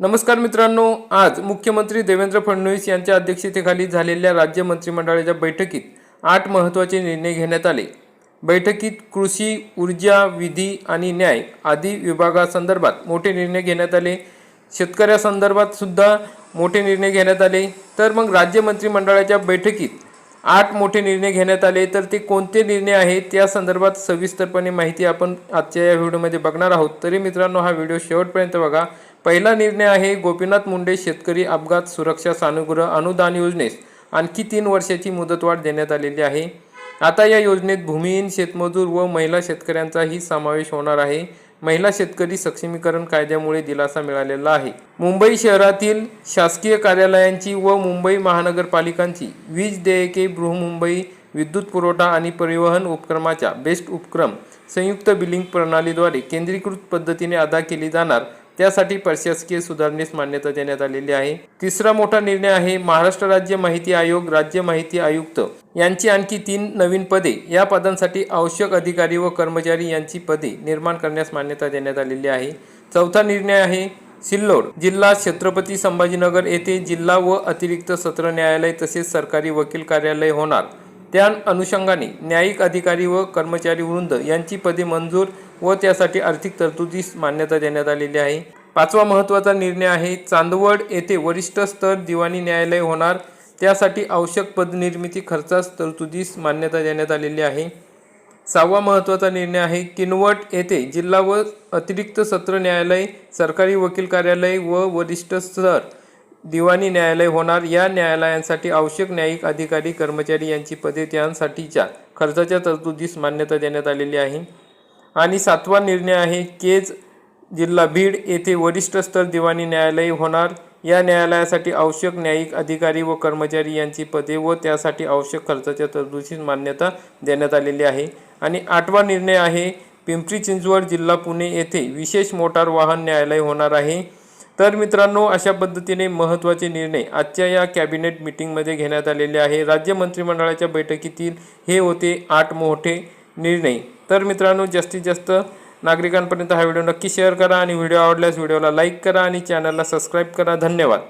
नमस्कार मित्रांनो, आज मुख्यमंत्री देवेंद्र फडणवीस यांच्या अध्यक्षतेखाली झालेल्या राज्य मंत्रिमंडळाच्या बैठकीत 8 महत्त्वाचे निर्णय घेण्यात आले। बैठकीत कृषी, ऊर्जा, विधी आणि न्याय आदी विभागासंदर्भात मोठे निर्णय घेण्यात आले। शेतकऱ्यांसंदर्भात सुद्धा मोठे निर्णय घेण्यात आले। तर मग राज्य मंत्रिमंडळाच्या बैठकीत 8 मोठे निर्णय घेण्यात आले, तर ते कोणते निर्णय आहेत त्या संदर्भात सविस्तरपणे माहिती आपण आजच्या या व्हिडिओमध्ये बघणार आहोत। तरी मित्रांनो, हा व्हिडिओ शेवटपर्यंत बघा। पहिला निर्णय आहे गोपीनाथ मुंडे शेतकरी अपघात सुरक्षा सानुग्रह अनुदान योजनेस आणखी 3 वर्षाची मुदतवाढ देण्यात आलेली आहे। आता या योजनेत भूमिहीन शेतमजूर व महिला शेतकऱ्यांचाही समावेश होणार आहे। महिला शेतकरी सक्षमीकरण कायद्यामुळे दिलासा मिळालेला आहे। मुंबई शहरातील शासकीय कार्यालयांची व मुंबई महानगरपालिकांची वीज देयके बृहन्मुंबई विद्युत पुरवठा आणि परिवहन उपक्रमाच्या बेस्ट उपक्रम संयुक्त बिलिंग प्रणालीद्वारे केंद्रीकृत पद्धतीने अदा केली जाणार, त्यासाठी प्रशासकीय सुधारणेस मान्यता देण्यात आलेली आहे। तिसरा मोठा निर्णय आहे महाराष्ट्र राज्य माहिती आयोग राज्य माहिती आयुक्त यांची आणखी 3 नवीन पदे, या पदांसाठी आवश्यक अधिकारी व कर्मचारी यांची पदे निर्माण करण्यास मान्यता देण्यात आलेली आहे। चौथा निर्णय आहे सिल्लोड जिल्हा छत्रपती संभाजीनगर येथे जिल्हा व अतिरिक्त सत्र न्यायालय तसेच सरकारी वकील कार्यालय होणार, त्या अनुषंगाने न्यायिक अधिकारी व कर्मचारी वृंद यांची पदे मंजूर व त्यासाठी आर्थिक तरतुदीस मान्यता देण्यात आलेली आहे। पाचवा महत्त्वाचा निर्णय आहे चांदवड येथे वरिष्ठ स्तर दिवाणी न्यायालय होणार, त्यासाठी आवश्यक पदनिर्मिती खर्चास तरतुदीस मान्यता देण्यात आलेली आहे। सहावा महत्त्वाचा निर्णय आहे किनवट येथे जिल्हा व अतिरिक्त सत्र न्यायालय सरकारी वकील कार्यालय व वरिष्ठ स्तर दिवाणी न्यायालय होणार, या न्यायालयांसाठी आवश्यक न्यायिक अधिकारी कर्मचारी यांची पदे त्यांसाठीच्या खर्चाच्या तरतुदीस मान्यता देण्यात आलेली आहे। आणि सातवा निर्णय आहे केज जिल्हा बीड येथे वरिष्ठ स्तर दिवाणी न्यायालय होणार, या न्यायालयासाठी आवश्यक न्यायिक अधिकारी व कर्मचारी यांची पदे व त्यासाठी आवश्यक खर्चाच्या तरतुदीस मान्यता देण्यात आलेली आहे। आणि आठवा निर्णय आहे पिंपरी चिंचवड जिल्हा पुणे येथे विशेष मोटार वाहन न्यायालय होणार आहे। तर मित्रांनो, अशा पद्धतीने महत्त्वाचे निर्णय आजच्या या कॅबिनेट मीटिंगमध्ये घेण्यात आलेले आहे। राज्य मंत्रिमंडळाच्या बैठकीतील हे होते 8 मोठे निर्णय। तर मित्रांनो, जास्तीत जास्त नागरिकांपर्यंत हा व्हिडिओ नक्की शेअर करा आणि व्हिडिओ आवडल्यास व्हिडिओला लाईक करा आणि चॅनलला सबस्क्राईब करा। धन्यवाद।